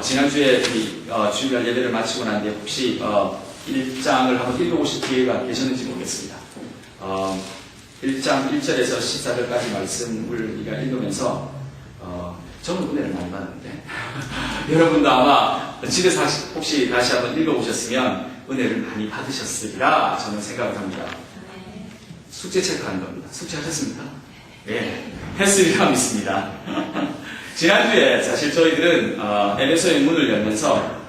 지난주에 우리 주일날 예배를 마치고 난 뒤에 혹시 1장을 한번 읽어보실 기회가 계셨는지 모르겠습니다. 1장 1절에서 14절까지 말씀을 우리가 읽으면서 저는 은혜를 많이 받았는데 여러분도 아마 집에서 혹시 다시 한번 읽어보셨으면 은혜를 많이 받으셨으리라 저는 생각을 합니다. 숙제 체크하는 겁니다. 숙제하셨습니까? 예, 했으리라 믿습니다. 지난주에 사실 저희들은 에베소의 문을 열면서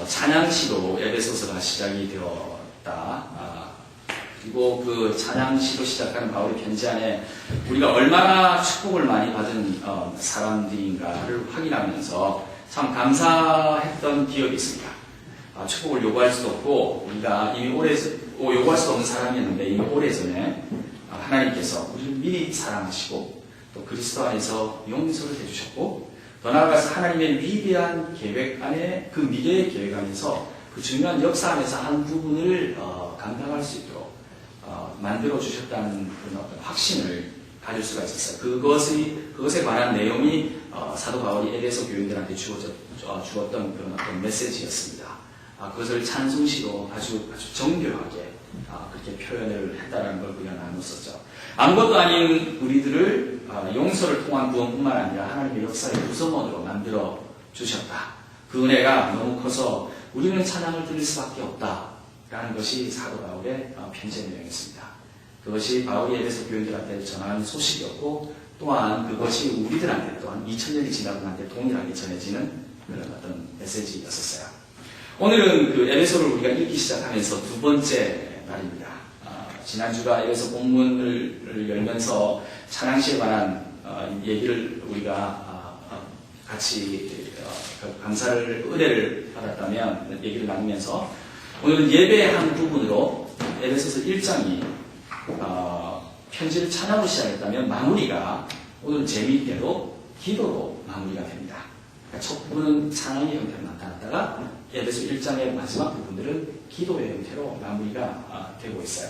찬양시로 에베소서가 시작이 되었다. 그리고 그 찬양시로 시작하는 바울의 편지 안에 우리가 얼마나 축복을 많이 받은 사람들인가를 확인하면서 참 감사했던 기억이 있습니다. 축복을 요구할 수도 없고 우리가 이미 요구할 수도 없는 사람이었는데 이미 오래전에 하나님께서 우리를 미리 사랑하시고 또 그리스도 안에서 용서를 해주셨고 더 나아가서 하나님의 위대한 계획 안에 그 미래의 계획 안에서 그 중요한 역사 안에서 한 부분을 감당할 수 있도록 만들어 주셨다는 그런 어떤 확신을 가질 수가 있었어요. 그것에 관한 내용이 사도 바울이 에베소 교인들한테 주었던 그런 어떤 메시지였습니다. 그것을 찬송시로 아주 정교하게 그렇게 표현을 했다는 걸 우리가 나눴었죠. 아무것도 아닌 우리들을 용서를 통한 구원뿐만 아니라 하나님의 역사의 구성원으로 만들어 주셨다. 그 은혜가 너무 커서 우리는 찬양을 드릴 수밖에 없다라는 것이 사도 바울의 편지의 내용이었습니다. 그것이 바울이 에베소 교인들한테 전하는 소식이었고 또한 그것이 우리들한테 또한 2000년이 지나고 난 뒤에 동일하게 전해지는 그런 어떤 메시지였었어요. 오늘은 그 에베소를 우리가 읽기 시작하면서 두 번째 날입니다. 지난주가 에베소 본문을 열면서 찬양시에 관한 얘기를 우리가 같이 감사를 은혜를 받았다면 얘기를 나누면서 오늘은 예배의 한 부분으로 에베소서 1장이 편지를 찬양으로 시작했다면 마무리가 오늘은 재미있게도 기도로 마무리가 됩니다. 그러니까 첫 부분은 찬양의 형태로 나타났다가 에베소 1장의 마지막 부분들은 기도의 형태로 마무리가 되고 있어요.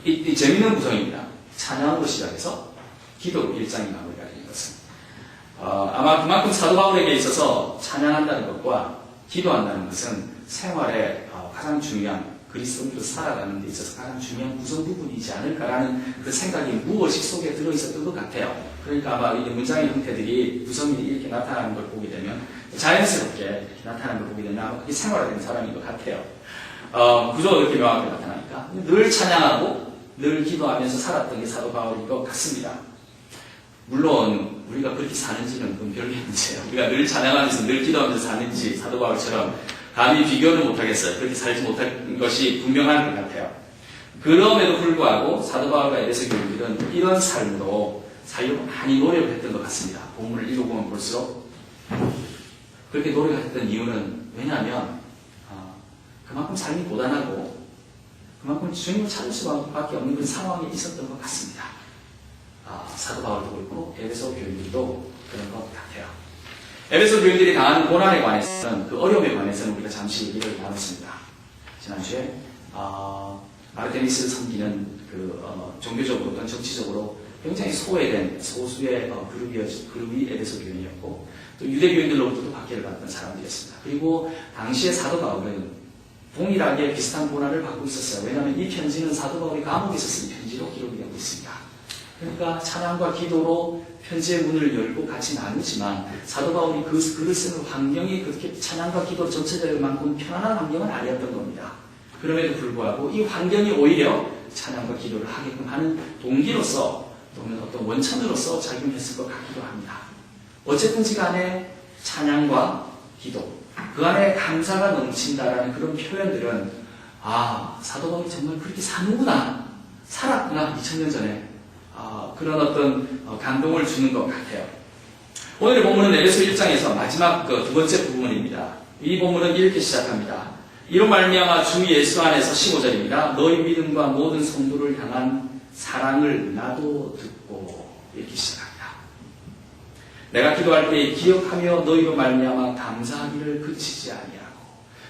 이 재미있는 구성입니다. 찬양으로 시작해서 기도로 1장이 마무리가 되는 것은 아마 그만큼 사도 바울에게 있어서 찬양한다는 것과 기도한다는 것은 생활에 가장 중요한 그리스도인으로 살아가는 데 있어서 가장 중요한 구성 부분이지 않을까라는 그 생각이 무엇이 속에 들어있었던 것 같아요. 그러니까 아마 이 문장의 형태들이 구성이 이렇게 나타나는 걸 보게 되면 자연스럽게 이렇게 나타나는 걸 보게 되면 아마 그게 생활화된 사람인 것 같아요. 구조가 그렇게 명확하게 나타나니까 늘 찬양하고 늘 기도하면서 살았던 게 사도 바울인 것 같습니다. 물론 우리가 그렇게 사는지는 그건 별개의 문제예요. 우리가 늘 찬양하면서 늘 기도하면서 사는지 사도 바울처럼 감히 비교는 못하겠어요. 그렇게 살지 못한 것이 분명한 것 같아요. 그럼에도 불구하고 사도 바울과 에베소 교인들은 이런 삶으로 살려고 많이 노력을 했던 것 같습니다. 본문을 읽어보면 볼수록 그렇게 노력했던 이유는 왜냐하면 그만큼 삶이 고단하고 그만큼 주님을 찾을 수밖에 없는 그런 상황이 있었던 것 같습니다. 사도 바울도 그렇고 에베소 교인들도 그런 것 같아요. 에베소 교인들이 당한 고난에 관해서는 그 어려움에 관해서는 우리가 잠시 얘기를 나눴습니다. 지난주에 아르테미스를 섬기는 종교적으로 또는 정치적으로 굉장히 소외된 소수의 그룹이 에베소 교인이었고 또 유대 교인들로부터도 박해를 받던 사람들이었습니다. 그리고 당시에 사도 바울은 동일하게 비슷한 고난을 받고 있었어요. 왜냐하면 이 편지는 사도 바울이 감옥에서 쓴 편지로 기록이 되고 있습니다. 그러니까 찬양과 기도로 편지의 문을 열고 같이 나누지만 사도 바울이 글을 쓰는 환경이 그렇게 찬양과 기도 전체적인 만큼 편안한 환경은 아니었던 겁니다. 그럼에도 불구하고 이 환경이 오히려 찬양과 기도를 하게끔 하는 동기로서 또는 어떤 원천으로서 작용했을 것 같기도 합니다. 어쨌든지 간에 찬양과 기도 그 안에 감사가 넘친다라는 그런 표현들은 사도 바울이 정말 그렇게 사는구나 살았구나 2000년 전에 그런 어떤 감동을 주는 것 같아요. 오늘의 본문은 에베소 1장에서 마지막 두 번째 부분입니다. 이 본문은 이렇게 시작합니다. 이로 말미암아 주 예수 안에서 15절입니다. 너희 믿음과 모든 성도를 향한 사랑을 나도 듣고 이렇게 시작합니다. 내가 기도할 때 기억하며 너희로 말미암아 감사하기를 그치지 아니하고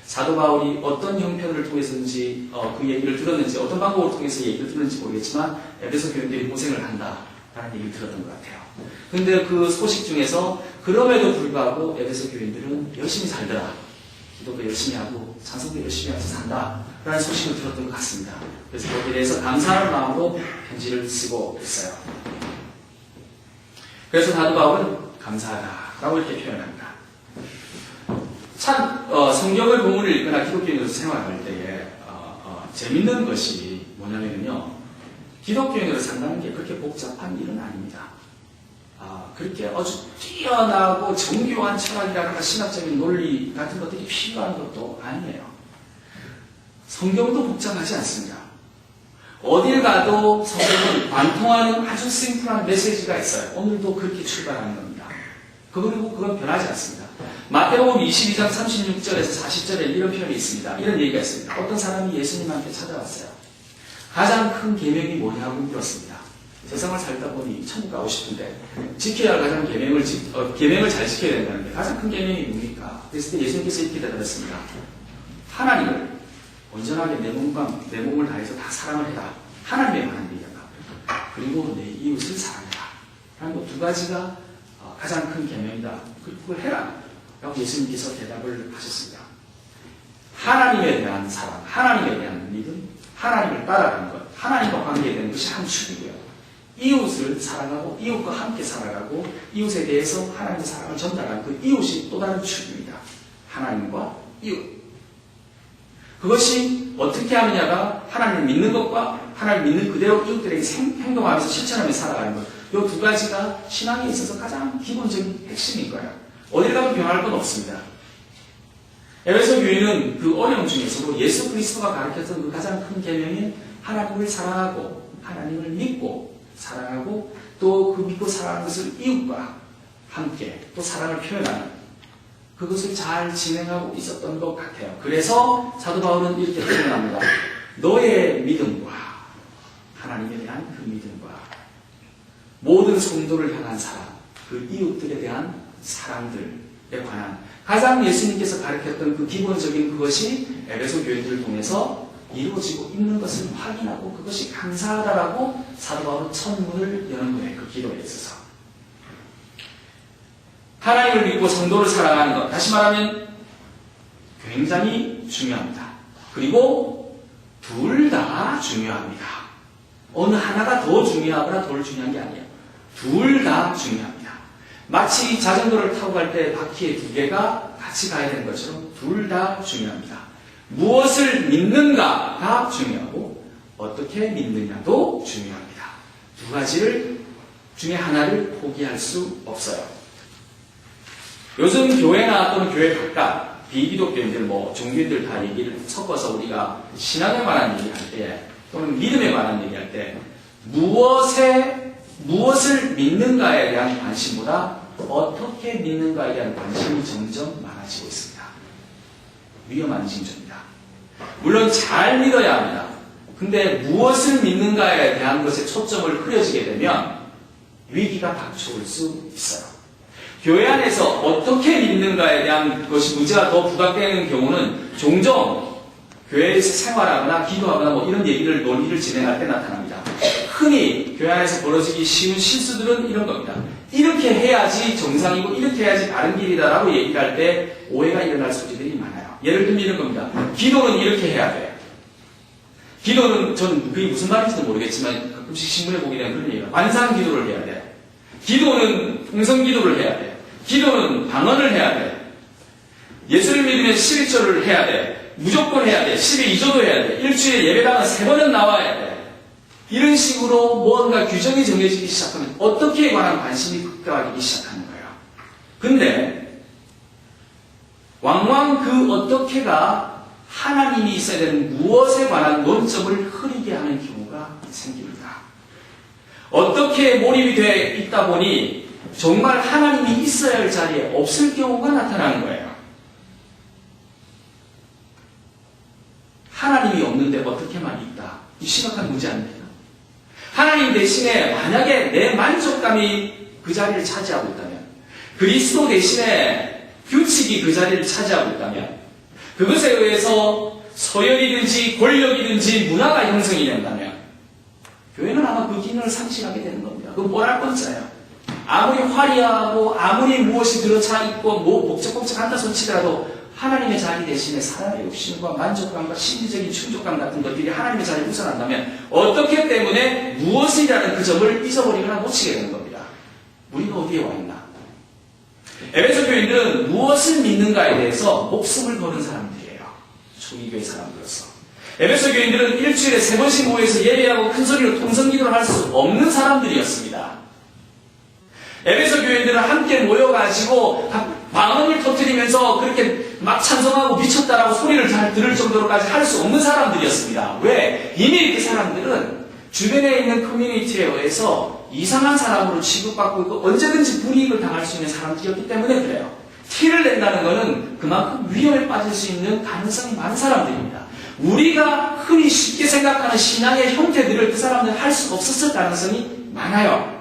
사도 바울이 어떤 형편을 통해서인지 그 얘기를 들었는지 어떤 방법을 통해서 얘기를 들었는지 모르겠지만 에베소 교인들이 고생을 한다. 라는 얘기를 들었던 것 같아요. 근데 그 소식 중에서 그럼에도 불구하고 에베소 교인들은 열심히 살더라. 기도도 열심히 하고 찬송도 열심히 하면서 산다. 라는 소식을 들었던 것 같습니다. 그래서 거기에 대해서 감사하는 마음으로 편지를 쓰고 있어요. 그래서 사도 바울은 감사하다라고 이렇게 표현합니다. 참 성경을 본문을 읽거나 기독교인으로서 생활할 때에 재밌는 것이 뭐냐면요, 기독교인으로 산다는 게 그렇게 복잡한 일은 아닙니다. 그렇게 아주 뛰어나고 정교한 철학이라든가 신학적인 논리 같은 것들이 필요한 것도 아니에요. 성경도 복잡하지 않습니다. 어딜 가도 성경은 관통하는 아주 심플한 메시지가 있어요. 오늘도 그렇게 출발하는 겁니다. 그건 변하지 않습니다. 마태복음 22장 36절에서 40절에 이런 표현이 있습니다. 이런 얘기가 있습니다. 어떤 사람이 예수님한테 찾아왔어요. 가장 큰 계명이 뭐냐고 물었습니다. 세상을 살다 보니 천국 가고 싶은데 지켜야 할 가장 계명을 잘 지켜야 된다는데 가장 큰 계명이 뭡니까? 그래서 예수님께서 이렇게 대답했습니다. 하나님을 온전하게 내 몸을 다해서 다 사랑을 해라. 하나님의 관한 얘기다. 그리고 내 이웃을 사랑해라. 라는 두 가지가 가장 큰 계명이다. 그걸 해라. 라고 예수님께서 대답을 하셨습니다. 하나님에 대한 사랑, 하나님에 대한 믿음, 하나님을 따라가는 것, 하나님과 관계되는 것이 한 축이고요. 이웃을 사랑하고 이웃과 함께 살아가고 이웃에 대해서 하나님의 사랑을 전달하는 그 이웃이 또 다른 축입니다. 하나님과 이웃. 그것이 어떻게 하느냐가 하나님을 믿는 것과 하나님을 믿는 그대로 이웃들에게 행동하면서 실천하면서 살아가는 것. 이 두 가지가 신앙에 있어서 가장 기본적인 핵심인 거예요. 어딜 가도 변할 건 없습니다. 에베소 교회는 그 어려움 중에서도 예수 그리스도가 가르쳤던 그 가장 큰 계명인 하나님을 사랑하고 하나님을 믿고 사랑하고 또 그 믿고 사랑하는 것을 이웃과 함께 또 사랑을 표현하는 그것을 잘 진행하고 있었던 것 같아요. 그래서 사도 바울은 이렇게 표현합니다. 너의 믿음과 하나님에 대한 그 믿음과 모든 성도를 향한 사랑, 그 이웃들에 대한 사랑들에 관한 가장 예수님께서 가르쳤던 그 기본적인 그것이 에베소 교인들을 통해서 이루어지고 있는 것을 확인하고 그것이 감사하다라고 사도 바울은 첫 문을 여는 거예요. 그 기도에 있어서. 하나님을 믿고 성도를 사랑하는 것. 다시 말하면 굉장히 중요합니다. 그리고 둘 다 중요합니다. 어느 하나가 더 중요하거나 덜 중요한 게 아니에요. 둘 다 중요합니다. 마치 자전거를 타고 갈 때 바퀴에 두 개가 같이 가야 되는 것처럼 둘 다 중요합니다. 무엇을 믿는가가 중요하고 어떻게 믿느냐도 중요합니다. 두 가지를 중에 하나를 포기할 수 없어요. 요즘 교회나 또는 교회 각각 비기독교인들, 종교인들 다 얘기를 섞어서 우리가 신앙에 관한 얘기할 때 또는 믿음에 관한 얘기할 때 무엇을 믿는가에 대한 관심보다 어떻게 믿는가에 대한 관심이 점점 많아지고 있습니다. 위험한 징조입니다. 물론 잘 믿어야 합니다. 근데 무엇을 믿는가에 대한 것에 초점을 흐려지게 되면 위기가 닥쳐올 수 있어요. 교회 안에서 어떻게 믿는가에 대한 것이 문제가 더 부각되는 경우는 종종 교회에서 생활하거나 기도하거나 이런 얘기를 논의를 진행할 때 나타납니다. 흔히 교회 안에서 벌어지기 쉬운 실수들은 이런 겁니다. 이렇게 해야지 정상이고 이렇게 해야지 바른 길이다라고 얘기를 할 때 오해가 일어날 소지들이 많아요. 예를 들면 이런 겁니다. 기도는 이렇게 해야 돼. 기도는 저는 그게 무슨 말인지도 모르겠지만 가끔씩 신문에 보게 되는 그런 얘기가 관상 기도를 해야 돼. 기도는 통성 기도를 해야 돼. 기도는 방언을 해야 돼. 예수를 믿으면 11조를 해야 돼. 무조건 해야 돼. 12조도 해야 돼. 일주일에 예배당은 3번은 나와야 돼. 이런 식으로 뭔가 규정이 정해지기 시작하면 어떻게에 관한 관심이 급격하기 시작하는 거예요. 근데 왕왕 그 어떻게가 하나님이 있어야 되는 무엇에 관한 논점을 흐리게 하는 경우가 생깁니다. 어떻게 몰입이 되어 있다 보니 정말 하나님이 있어야 할 자리에 없을 경우가 나타나는 거예요. 하나님이 없는데 어떻게만 있다. 이 심각한 문제 아닙니까? 하나님 대신에 만약에 내 만족감이 그 자리를 차지하고 있다면, 그리스도 대신에 규칙이 그 자리를 차지하고 있다면, 그것에 의해서 서열이든지 권력이든지 문화가 형성이 된다면, 교회는 아마 그 기능을 상실하게 되는 겁니다. 그건 뻔할 뻔짜예요. 아무리 화려하고 아무리 무엇이 들어차 있고 복잡복잡한다 손치더라도 하나님의 자리 대신에 사람의 욕심과 만족감과 심리적인 충족감 같은 것들이 하나님의 자리에 우선한다면 어떻기 때문에 무엇이라는 그 점을 잊어버리거나 놓치게 되는 겁니다. 우리가 어디에 와 있나? 에베소 교인들은 무엇을 믿는가에 대해서 목숨을 거는 사람들이에요. 초기교회 사람들로서. 에베소 교인들은 일주일에 3번씩 모여서 예배하고 큰소리로 통성기도를 할 수 없는 사람들이었습니다. 에베소 교인들은 함께 모여가지고 방언을 터뜨리면서 그렇게 막 찬송하고 미쳤다라고 소리를 잘 들을 정도로까지 할 수 없는 사람들이었습니다. 왜? 이미 그 사람들은 주변에 있는 커뮤니티에 의해서 이상한 사람으로 취급받고 있고 언제든지 불이익을 당할 수 있는 사람들이었기 때문에 그래요. 티를 낸다는 것은 그만큼 위험에 빠질 수 있는 가능성이 많은 사람들입니다. 우리가 흔히 쉽게 생각하는 신앙의 형태들을 그 사람들은 할 수 없었을 가능성이 많아요.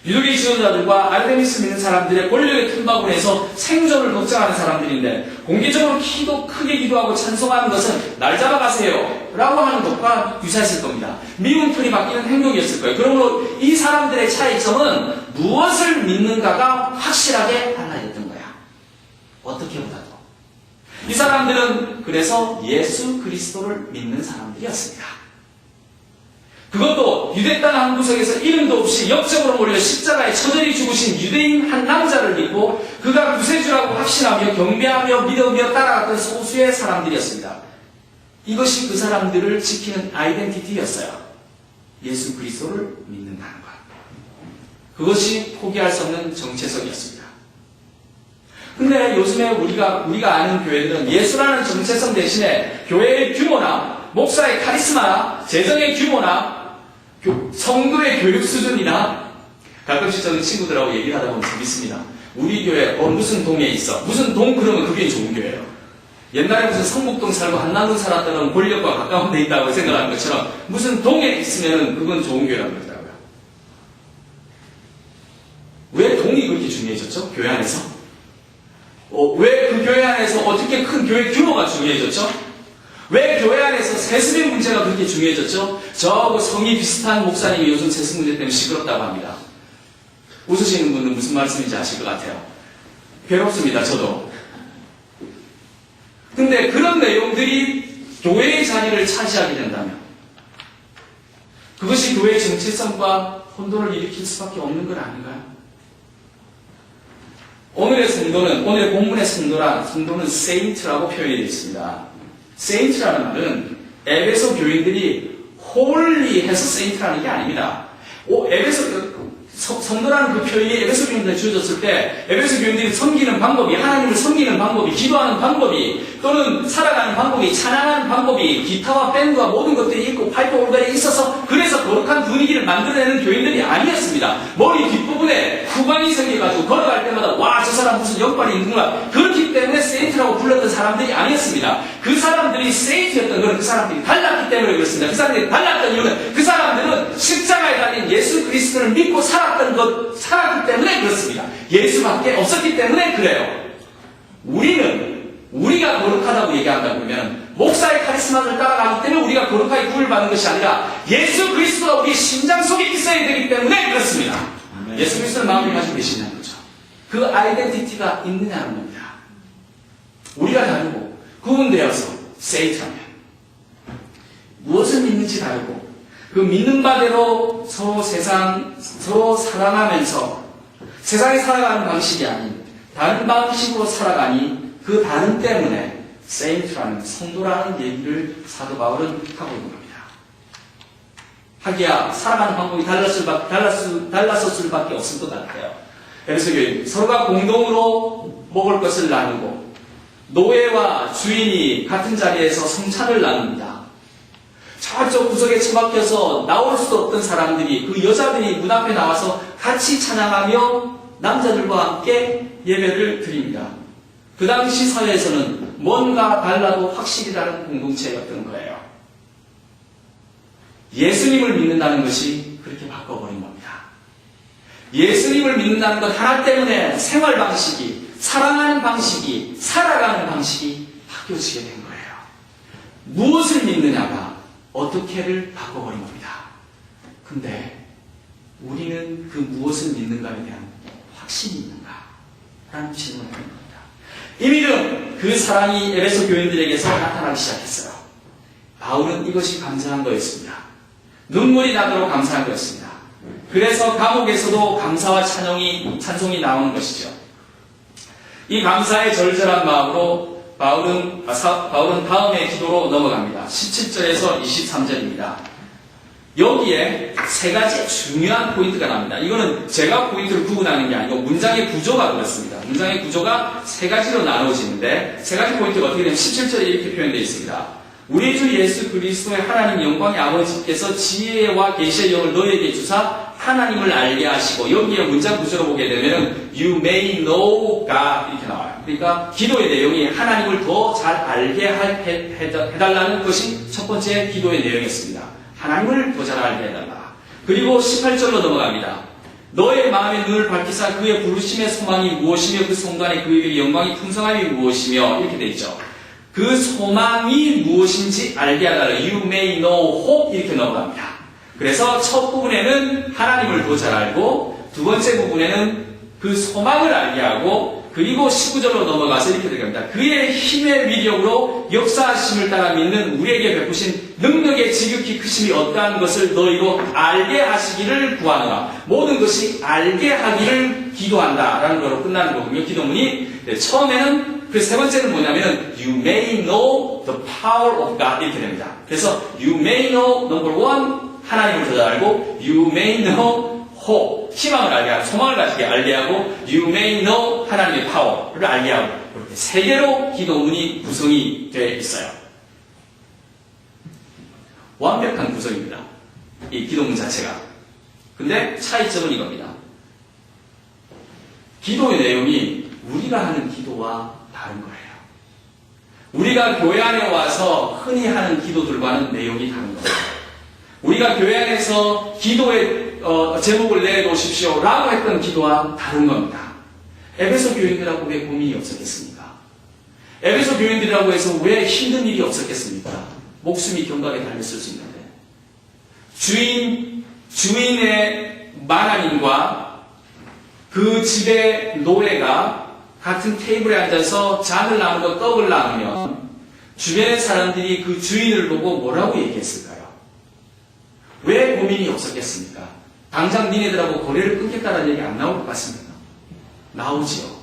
유대교 지도자들과 아르테미스 믿는 사람들의 권력의 틈바구니에서 생존을 걱정하는 사람들인데 공개적으로 크게 기도하고 찬송하는 것은 날 잡아가세요 라고 하는 것과 유사했을 겁니다. 미운 틀이 바뀌는 행동이었을 거예요. 그러므로 이 사람들의 차이점은 무엇을 믿는가가 확실하게 달라졌던 거야. 어떻게 보다도. 이 사람들은 그래서 예수 그리스도를 믿는 사람들이었습니다. 그것도 유대 땅 한 구석에서 이름도 없이 역적으로 몰려 십자가에 처절히 죽으신 유대인 한 남자를 믿고 그가 구세주라고 확신하며 경배하며 믿으며 따라갔던 소수의 사람들이었습니다. 이것이 그 사람들을 지키는 아이덴티티였어요. 예수 그리스도를 믿는다는 것. 그것이 포기할 수 없는 정체성이었습니다. 근데 요즘에 우리가 아는 교회들은 예수라는 정체성 대신에 교회의 규모나 목사의 카리스마나 재정의 규모나 성도의 교육 수준이나 가끔씩 저는 친구들하고 얘기를 하다 보면 재밌습니다. 우리 교회 무슨 동에 있어. 무슨 동 그러면 그게 좋은 교회예요. 옛날에 무슨 성북동 살고 한남동 살았다는 권력과 가까운 데 있다고 생각하는 것처럼 무슨 동에 있으면 그건 좋은 교회라고 그러더라고요. 왜 동이 그렇게 중요해졌죠? 교회 안에서? 왜 그 교회 안에서 어떻게 큰 교회 규모가 중요해졌죠? 왜 교회 안에서 세습의 문제가 그렇게 중요해졌죠? 저하고 성이 비슷한 목사님이 요즘 세습 문제 때문에 시끄럽다고 합니다. 웃으시는 분은 무슨 말씀인지 아실 것 같아요. 괴롭습니다, 저도. 근데 그런 내용들이 교회의 자리를 차지하게 된다면 그것이 교회의 정체성과 혼돈을 일으킬 수밖에 없는 건 아닌가요? 오늘의 본문의 성도는 세인트라고 표현이 되어 있습니다. 세인트라는 말은 에베소 교인들이 홀리해서 세인트라는 게 아닙니다. 성도라는 그 표현이 에베소 교인들에 주어졌을 때 에베소 교인들이 섬기는 방법이, 하나님을 섬기는 방법이, 기도하는 방법이, 또는 살아가는 방법이, 찬양하는 방법이 기타와 밴드와 모든 것들이 있고 파이프 오르간이 있어서 그래서 거룩한 분위기를 만들어내는 교인들이 아니었습니다. 머리 뒷부분에 후광이 생겨가지고 걸어갈 때마다 와, 저 사람 무슨 영빨이 있는구나. 그렇기 때문에 세인트라고 불렀던 사람들이 아니었습니다. 그 사람들이 세인트였던 것은 그 사람들이 달랐기 때문에 그렇습니다. 그 사람들이 달랐던 이유는 그 사람들은 십자가에 달린 예수 그리스도를 믿고 살았기 때문에 그렇습니다. 예수밖에 없었기 때문에 그래요. 우리가 거룩하다고 얘기한다고 하면 목사의 카리스마를 따라가기 때문에 우리가 거룩하게 구원받는 것이 아니라 예수 그리스도가 우리 심장 속에 있어야 되기 때문에 그렇습니다. 예수 그리스도를 마음에 가지고 계시냐는 거죠. 그 아이덴티티가 있느냐는 겁니다. 우리가 다르고 구분되어서 세이트라면 무엇을 믿는지 다르고 그 믿는 바대로 서로 사랑하면서 세상에 살아가는 방식이 아닌 다른 방식으로 살아가니 그 다른 때문에 세인트라는 성도라는 얘기를 사도 바울은 하고 있는 겁니다. 하기야 살아가는 방법이 달랐을 수밖에 없을 것 같아요. 에베소 교인 서로가 공동으로 먹을 것을 나누고 노예와 주인이 같은 자리에서 성찬을 나눕니다. 저쪽 구석에 처박혀서 나올 수도 없던 사람들이 그 여자들이 문 앞에 나와서 같이 찬양하며 남자들과 함께 예배를 드립니다. 그 당시 사회에서는 뭔가 달라도 확실히 다른 공동체였던 거예요. 예수님을 믿는다는 것이 그렇게 바꿔버린 겁니다. 예수님을 믿는다는 것 하나 때문에 생활 방식이, 사랑하는 방식이, 살아가는 방식이 바뀌어지게 된 거예요. 무엇을 믿느냐가 어떻게를 바꿔버린 겁니다. 근데 우리는 그 무엇을 믿는가에 대한 확신이 있는가? 라는 질문을 하는 겁니다. 이미는 그 사랑이 에베소 교인들에게서 나타나기 시작했어요. 바울은 이것이 감사한 거였습니다. 눈물이 나도록 감사한 거였습니다. 그래서 감옥에서도 감사와 찬송이 나오는 것이죠. 이 감사의 절절한 마음으로 바울은 다음의 기도로 넘어갑니다. 17절에서 23절입니다. 여기에 세 가지 중요한 포인트가 나옵니다. 이거는 제가 포인트를 구분하는 게 아니고 문장의 구조가 그렇습니다. 문장의 구조가 세 가지로 나누어지는데 세 가지 포인트가 어떻게 되면 17절에 이렇게 표현되어 있습니다. 우리 주 예수 그리스도의 하나님 영광의 아버지께서 지혜와 계시의 영을 너희에게 주사 하나님을 알게 하시고, 여기에 문장 구조로 보게 되면 You may know God 이렇게 나와요. 그러니까 기도의 내용이 하나님을 더 잘 알게 해달라는 것이 첫 번째 기도의 내용이었습니다. 하나님을 더 잘 알게 해달라. 그리고 18절로 넘어갑니다. 너의 마음의 눈을 밝히사 그의 부르심의 소망이 무엇이며 그 순간에 그의 영광이 풍성함이 무엇이며 이렇게 돼 있죠. 그 소망이 무엇인지 알게 하달라. You may know hope 이렇게 넘어갑니다. 그래서 첫 부분에는 하나님을 더 잘 알고, 두 번째 부분에는 그 소망을 알게 하고, 그리고 19절로 넘어가서 이렇게 들어갑니다. 그의 힘의 위력으로 역사하심을 따라 믿는 우리에게 베푸신 능력의 지극히 크심이 어떠한 것을 너희로 알게 하시기를 구하노라. 모든 것이 알게 하기를 기도한다 라는 거로 끝나는 거군요. 기도문이. 네, 처음에는 그 세 번째는 뭐냐면 You may know the power of God 이렇게 됩니다. 그래서 You may know number one 하나님을 더 알고, You may know hope, 희망을 알게 하고, 소망을 가지게 알게 하고, You may know 하나님의 파워를 알게 하고, 이렇게 세 개로 기도문이 구성이 되어 있어요. 완벽한 구성입니다. 이 기도문 자체가. 근데 차이점은 이겁니다. 기도의 내용이 우리가 하는 기도와 다른 거예요. 우리가 교회 안에 와서 흔히 하는 기도들과는 내용이 다른 거예요. 우리가 교회 안에서 기도의 제목을 내놓으십시오 라고 했던 기도와 다른 겁니다. 에베소 교인들하고 왜 고민이 없었겠습니까? 에베소 교인들이라고 해서 왜 힘든 일이 없었겠습니까? 목숨이 경각에 달렸을 수 있는데, 주인의 마나님과 그 집의 노예가 같은 테이블에 앉아서 잔을 나누고 떡을 나누면 주변의 사람들이 그 주인을 보고 뭐라고 얘기했을까요? 왜 고민이 없었겠습니까? 당장 니네들하고 거래를 끊겠다는 얘기 안 나올 것 같습니까? 나오지요.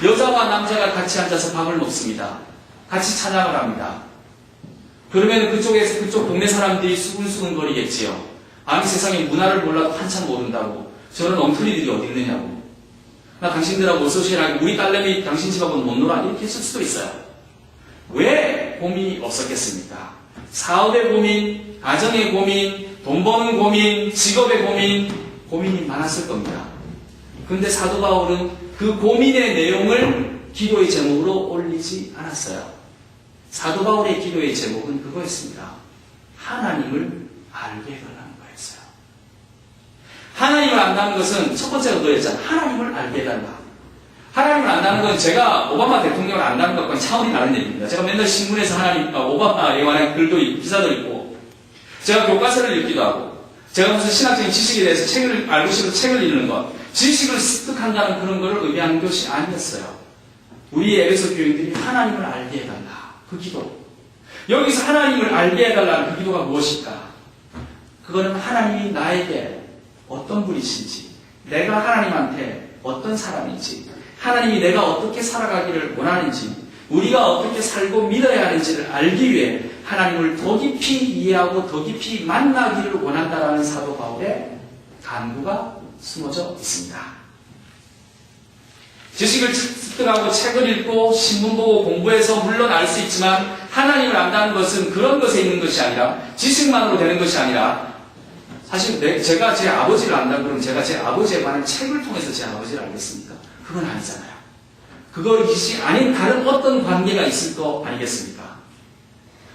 여자와 남자가 같이 앉아서 밥을 먹습니다. 같이 찬양을 합니다. 그러면 그쪽 동네 사람들이 수근수근 거리겠지요. 아니 세상에 문화를 몰라도 한참 모른다고. 저런 엉터리들이 어디 있느냐고. 나 당신들하고 소시하게 우리 딸내미 당신 집하고는 못 놀아. 이렇게 했을 수도 있어요. 왜 고민이 없었겠습니까? 사업의 고민, 가정의 고민, 돈 버는 고민, 직업의 고민이 많았을 겁니다. 근데 사도 바울은 그 고민의 내용을 기도의 제목으로 올리지 않았어요. 사도 바울의 기도의 제목은 그거였습니다. 하나님을 알게 해달라는 거였어요. 하나님을 안다는 것은 첫 번째로 그랬잖아요. 하나님을 알게 해달라. 하나님을 안다는 건 제가 오바마 대통령을 안다는 것과는 차원이 다른 얘기입니다. 제가 맨날 신문에서 오바마에 관한 글도 있고 기사도 있고, 제가 교과서를 읽기도 하고, 제가 무슨 신학적인 지식에 대해서 책을 알고 싶어서 책을 읽는 것, 지식을 습득한다는 그런 것을 의미하는 것이 아니었어요. 우리 에베소 교인들이 하나님을 알게 해달라. 그 기도. 여기서 하나님을 알게 해달라는 그 기도가 무엇일까? 그거는 하나님이 나에게 어떤 분이신지, 내가 하나님한테 어떤 사람인지, 하나님이 내가 어떻게 살아가기를 원하는지, 우리가 어떻게 살고 믿어야 하는지를 알기 위해 하나님을 더 깊이 이해하고 더 깊이 만나기를 원한다라는 사도 바울의 간구가 숨어져 있습니다. 지식을 습득하고 책을 읽고 신문 보고 공부해서 물론 알 수 있지만, 하나님을 안다는 것은 그런 것에 있는 것이 아니라, 지식만으로 되는 것이 아니라, 사실 제가 제 아버지를 안다고 그러면 제가 제 아버지에 관한 책을 통해서 제 아버지를 알겠습니까? 그건 아니잖아요. 그것이 아닌 다른 어떤 관계가 있을 거 아니겠습니까?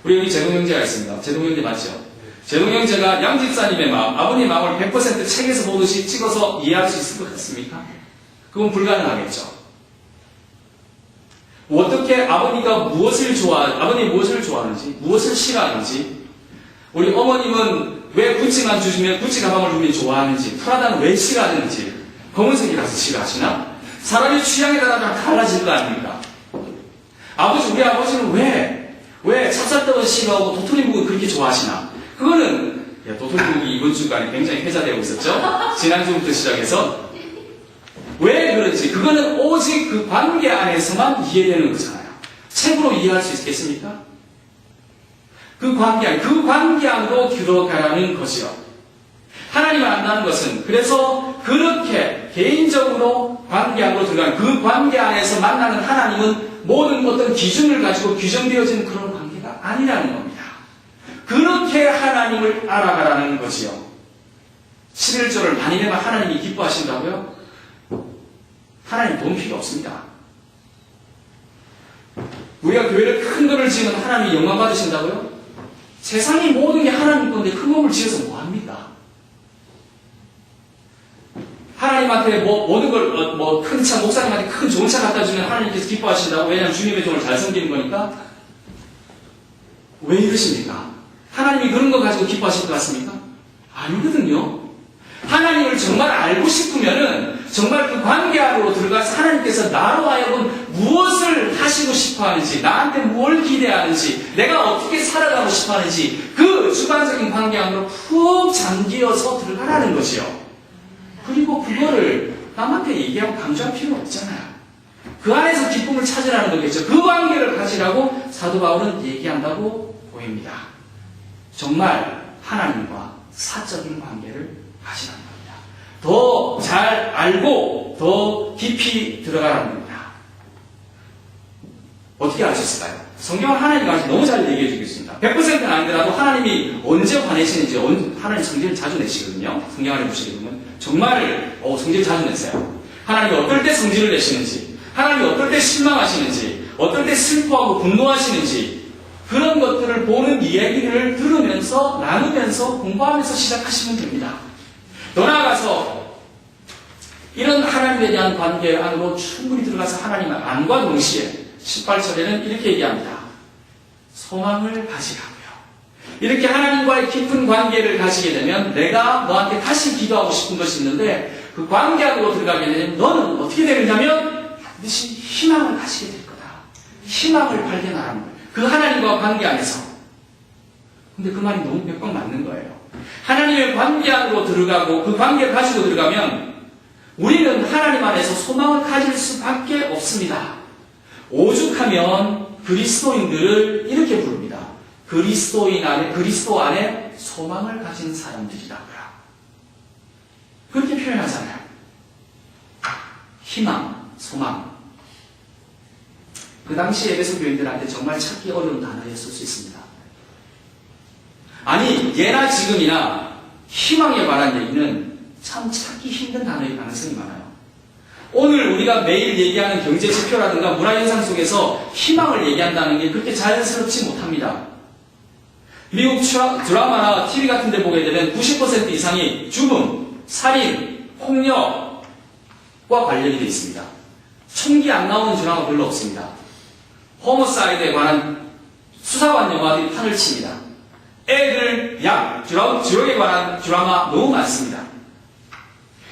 우리 여기 제동 형제가 있습니다. 제동 형제 맞죠? 제동 형제가 양 집사님의 마음, 아버님 마음을 100% 책에서 보듯이 찍어서 이해할 수 있을 것 같습니까? 그건 불가능하겠죠. 어떻게 아버님이 무엇을 좋아하는지, 무엇을 싫어하는지, 우리 어머님은 왜 구찌만 주시면, 구찌 가방을 주면 좋아하는지, 프라다는 왜 싫어하는지, 검은색이라서 싫어하시나? 사람의 취향에 따라 달라질 거 아닙니까? 우리 아버지는 왜 찹쌀떡은 싫어하고 도토리묵은 그렇게 좋아하시나? 그거는, 도토리묵이 이번 주간에 굉장히 회자되고 있었죠? 지난주부터 시작해서. 왜 그런지, 그거는 오직 그 관계 안에서만 이해되는 거잖아요. 책으로 이해할 수 있겠습니까? 그 관계 안으로 들어가라는 것이요. 하나님을 안다는 것은, 그래서 그렇게 개인적으로 관계 안으로 들어가는, 그 관계 안에서 만나는 하나님은 모든 어떤 기준을 가지고 규정되어진 그런 관계가 아니라는 겁니다. 그렇게 하나님을 알아가라는 것이요. 11절을 많이 내면 하나님이 기뻐하신다고요? 하나님 돈 필요 없습니다. 우리가 교회를 큰 돈을 지으면 하나님이 영광 받으신다고요? 세상의 모든 게 하나님 건데 큰 건물 지어서 뭐합니까? 하나님한테 모든 걸, 큰 차, 목사님한테 큰 좋은 차 갖다 주면 하나님께서 기뻐하신다고? 왜냐하면 주님의 종을 잘 섬기는 거니까? 왜 이러십니까? 하나님이 그런 거 가지고 기뻐하실 것 같습니까? 아니거든요. 하나님을 정말 알고 싶으면은, 정말 그 관계 안으로 들어가서 하나님께서 나로 하여금 무엇을 하시고 싶어 하는지, 나한테 뭘 기대하는지, 내가 어떻게 살아가고 싶어 하는지, 그 주관적인 관계 안으로 푹 잠기어서 들어가라는 것이요. 그리고 그거를 남한테 얘기하고 강조할 필요는 없잖아요. 그 안에서 기쁨을 찾으라는 거겠죠. 그 관계를 가지라고 사도 바울은 얘기한다고 보입니다. 정말 하나님과 사적인 관계를 가시라는 겁니다. 더 잘 알고 더 깊이 들어가라는 겁니다. 어떻게 아셨을까요? 성경은 하나님 관계 너무 잘 얘기해 주고 있습니다. 100%는 아니더라도 하나님이 언제 화내시는지, 하나님 성질을 자주 내시거든요. 성경 안에 보시게 보면 정말 성질을 자주 내세요. 하나님이 어떨 때 성질을 내시는지, 하나님이 어떨 때 실망하시는지, 어떨 때 슬퍼하고 분노하시는지, 그런 것들을 보는 이야기를 들으면서, 나누면서, 공부하면서 시작하시면 됩니다. 더 나아가서 이런 하나님에 대한 관계 안으로 충분히 들어가서 하나님의 안과 동시에 18절에는 이렇게 얘기합니다. 소망을 가지라고요. 이렇게 하나님과의 깊은 관계를 가지게 되면 내가 너한테 다시 기도하고 싶은 것이 있는데 그 관계 안으로 들어가게 되면 너는 어떻게 되느냐면 반드시 희망을 가지게 될 거다. 희망을 발견하라는 거예요. 그 하나님과 관계 안에서. 근데 그 말이 너무 몇 번 맞는 거예요. 하나님의 관계 안으로 들어가고 그 관계를 가지고 들어가면 우리는 하나님 안에서 소망을 가질 수밖에 없습니다. 오죽하면 그리스도인들을 이렇게 부릅니다. 그리스도 안에 소망을 가진 사람들이라고요. 그렇게 표현하잖아요. 희망, 소망. 그 당시 에베소 교인들한테 정말 찾기 어려운 단어였을 수 있습니다. 아니, 예나 지금이나 희망에 관한 얘기는 참 찾기 힘든 단어일 가능성이 많아요. 오늘 우리가 매일 얘기하는 경제 지표라든가 문화현상 속에서 희망을 얘기한다는 게 그렇게 자연스럽지 못합니다. 미국 드라마나 TV 같은 데 보게 되면 90% 이상이 죽음, 살인, 폭력과 관련이 되어 있습니다. 총기 안 나오는 드라마 별로 없습니다. 호모사이드에 관한 수사관 영화들이 판을 칩니다. 애들, 주력에 관한 드라마 너무 많습니다.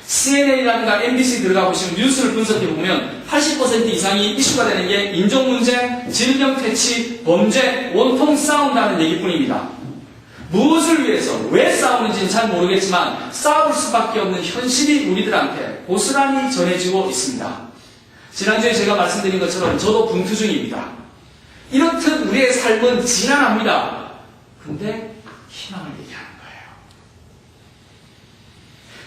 CNN이라든가 MBC 들어가 보시면 뉴스를 분석해보면 80% 이상이 이슈가 되는 게 인종문제, 질병 퇴치, 범죄, 원통 싸운다는 얘기뿐입니다. 무엇을 위해서, 왜 싸우는지는 잘 모르겠지만 싸울 수밖에 없는 현실이 우리들한테 고스란히 전해지고 있습니다. 지난주에 제가 말씀드린 것처럼 저도 분투 중입니다. 이렇듯 우리의 삶은 지난합니다. 근데 희망을 얘기하는 거예요.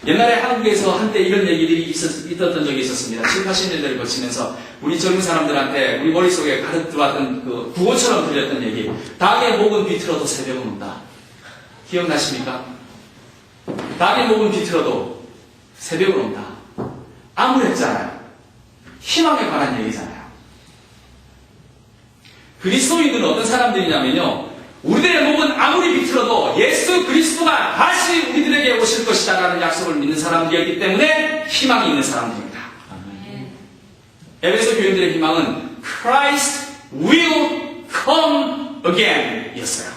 옛날에 한국에서 한때 이런 얘기들이 있었던 적이 있었습니다. 7, 80년대를 거치면서 우리 젊은 사람들한테 우리 머릿속에 가득 들어왔던 그 구호처럼 들렸던 얘기. 닭의 목은 비틀어도 새벽은 온다. 기억나십니까? 닭의 목은 비틀어도 새벽은 온다. 암울했잖아요. 희망에 관한 얘기잖아요. 그리스도인들은 어떤 사람들이냐면요. 우리들의 목은 아무리 비틀어도 예수 그리스도가 다시 우리들에게 오실 것이다 라는 약속을 믿는 사람들이었기 때문에 희망이 있는 사람들입니다. 에베소 교인들의 희망은 Christ will come again 이었어요.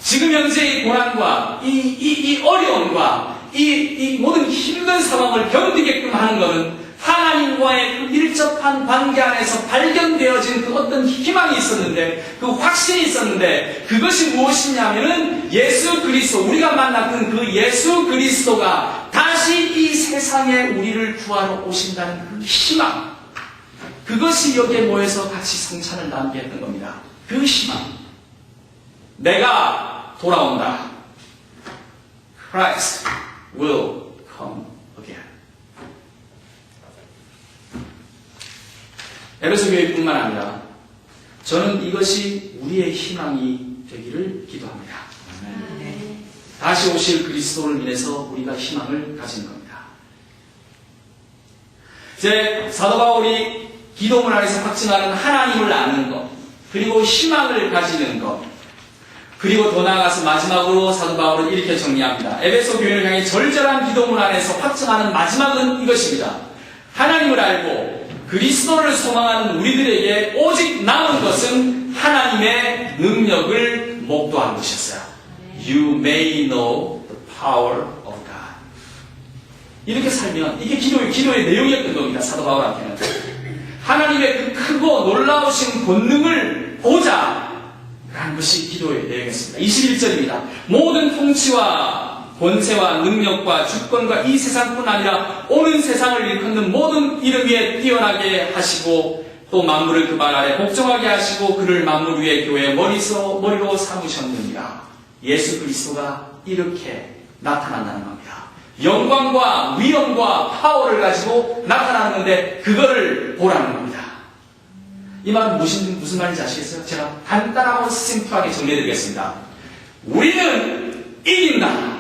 지금 현재 이 고난과 이 어려움과 이 모든 힘든 상황을 견디게끔 하는 것은 하나님과의 그 밀접한 관계 안에서 발견되어진 그 어떤 희망이 있었는데, 그 확신이 있었는데, 그것이 무엇이냐면은 예수 그리스도, 우리가 만났던 그 예수 그리스도가 다시 이 세상에 우리를 구하러 오신다는 그 희망, 그것이 여기에 모여서 같이 성찬을 나누게 했던 겁니다. 그 희망, 내가 돌아온다. Christ will come again. 에베소 교회뿐만 아니라 저는 이것이 우리의 희망이 되기를 기도합니다. 다시 오실 그리스도를 인해서 우리가 희망을 가진 겁니다. 이제 사도 바울이 기도문 안에서 확증하는 하나님을 아는 것, 그리고 희망을 가지는 것, 그리고 더 나아가서 마지막으로 사도 바울은 이렇게 정리합니다. 에베소 교회를 향해 절절한 기도문 안에서 확증하는 마지막은 이것입니다. 하나님을 알고 그리스도를 소망하는 우리들에게 오직 남은 것은 하나님의 능력을 목도하는 것이었어요. You may know the power of God. 이렇게 살면 이게 기도의 내용이었던 겁니다. 사도 바울한테는. 하나님의 그 크고 놀라우신 권능을 보자 라는 것이 기도의 내용이었습니다. 21절입니다. 모든 통치와 권세와 능력과 주권과 이 세상뿐 아니라 오는 세상을 일컫는 모든 이름 위에 뛰어나게 하시고 또 만물을 그 발 아래 복종하게 하시고 그를 만물 위에 교회의 머리로 삼으셨느니라. 예수 그리스도가 이렇게 나타난다는 겁니다. 영광과 위엄과 파워를 가지고 나타나는 건데 그거를 보라는 겁니다. 이 말은 무슨 말인지 아시겠어요? 제가 간단하고 심플하게 정리해드리겠습니다. 우리는 이긴다.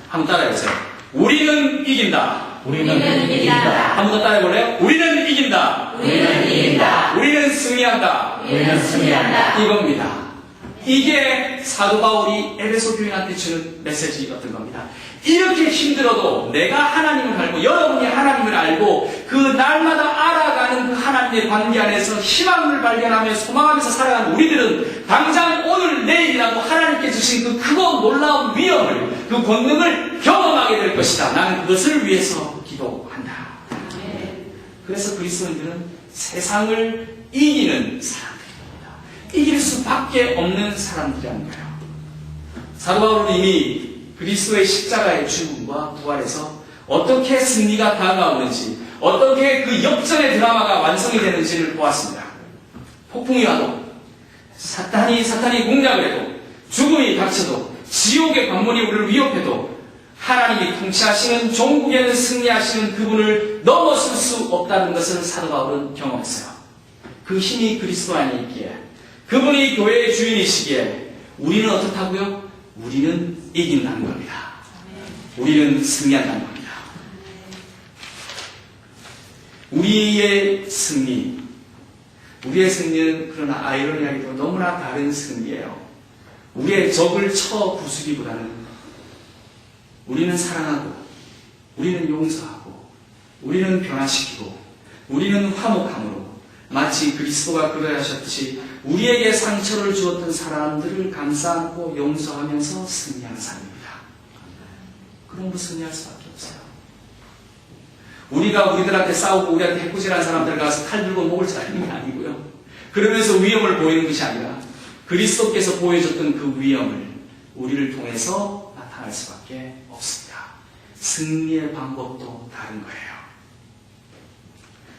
한번 따라해보세요. 우리는 이긴다. 우리는 이긴다. 한 번 더 따라해볼래요? 우리는 이긴다. 우리는 이긴다. 우리는 승리한다. 우리는 승리한다. 이겁니다. 이게 사도 바울이 에베소 교인한테 주는 메시지였던 겁니다. 이렇게 힘들어도 내가 하나님을 알고 여러분이 하나님을 알고 그 날마다 알아가는 그 하나님의 관계 안에서 희망을 발견하며 소망하면서 살아가는 우리들은 당장 오늘 내일이라도 하나님께 주신 그 크고 놀라운 위엄을, 그 권능을 경험하게 될 것이다. 나는 그것을 위해서 기도한다. 그래서 그리스도인들은 세상을 이기는 사람들입니다. 이길 수밖에 없는 사람들이라는 거예요. 사도 바울은 이미 그리스도의 십자가의 죽음과 부활에서 어떻게 승리가 다가오는지, 어떻게 그 역전의 드라마가 완성이 되는지를 보았습니다. 폭풍이 와도, 사탄이 공략을 해도, 죽음이 닥쳐도, 지옥의 관문이 우리를 위협해도 하나님이 통치하시는, 종국에는 승리하시는 그분을 넘어설 수 없다는 것을 사도 바울은 경험했어요. 그 힘이 그리스도 안에 있기에, 그분이 교회의 주인이시기에 우리는 어떻다고요? 우리는 이긴다는 겁니다. 우리는 승리한다는 겁니다. 우리의 승리는 그러나 아이러니하게도 너무나 다른 승리예요. 우리의 적을 쳐 부수기보다는 우리는 사랑하고, 우리는 용서하고, 우리는 변화시키고, 우리는 화목함으로 마치 그리스도가 그러하셨듯이 우리에게 상처를 주었던 사람들을 감싸안고 용서하면서 승리하는 삶입니다. 그런 거 승리할 수밖에 없어요. 우리가 우리들한테 싸우고 우리한테 해코지하는 사람들 가서 칼 들고 목을 자르는 게 아니고요. 그러면서 위험을 보이는 것이 아니라 그리스도께서 보여줬던 그 위험을 우리를 통해서 나타날 수밖에 없습니다. 승리의 방법도 다른 거예요.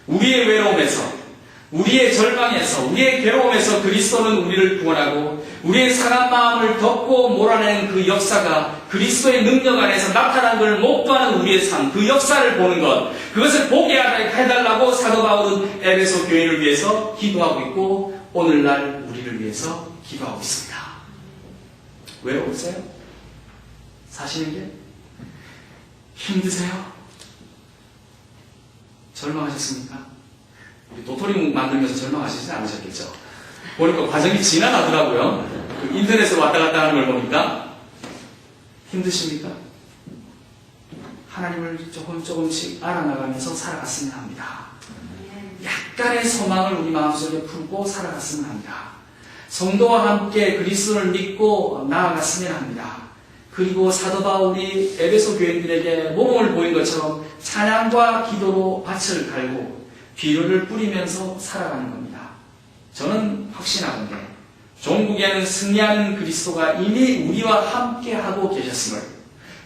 우리의 외로움에서, 우리의 절망에서, 우리의 괴로움에서 그리스도는 우리를 구원하고 우리의 상한 마음을 덮고 몰아내는 그 역사가 그리스도의 능력 안에서 나타난 걸 목도하는 우리의 삶, 그 역사를 보는 것, 그것을 보게 해달라고 사도 바울은 에베소 교회를 위해서 기도하고 있고 오늘날 우리를 위해서 기도하고 있습니다. 외로우세요? 사시는 게? 힘드세요? 절망하셨습니까? 우리 도토리 만들면서 절망하시지 않으셨겠죠? 보니까 과정이 지나가더라고요. 그 인터넷으로 왔다 갔다 하는 걸 보니까. 힘드십니까? 하나님을 조금씩 알아나가면서 살아갔으면 합니다. 약간의 소망을 우리 마음속에 품고 살아갔으면 합니다. 성도와 함께 그리스도를 믿고 나아갔으면 합니다. 그리고 사도 바울이 에베소 교인들에게 모범을 보인 것처럼 찬양과 기도로 밭을 갈고 비료를 뿌리면서 살아가는 겁니다. 저는 확신하건대 종국에는 승리하는 그리스도가 이미 우리와 함께하고 계셨음을,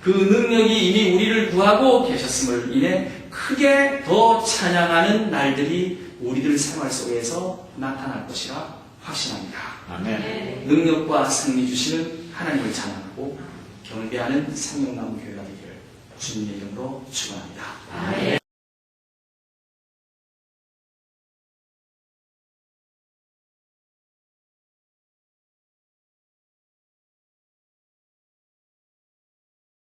그 능력이 이미 우리를 구하고 계셨음을 인해 크게 더 찬양하는 날들이 우리들 생활 속에서 나타날 것이라 확신합니다. 아멘. 능력과 승리 주시는 하나님을 찬양하고 경배하는 생명나무 교회가 되기를 주님의 이름으로 축원합니다.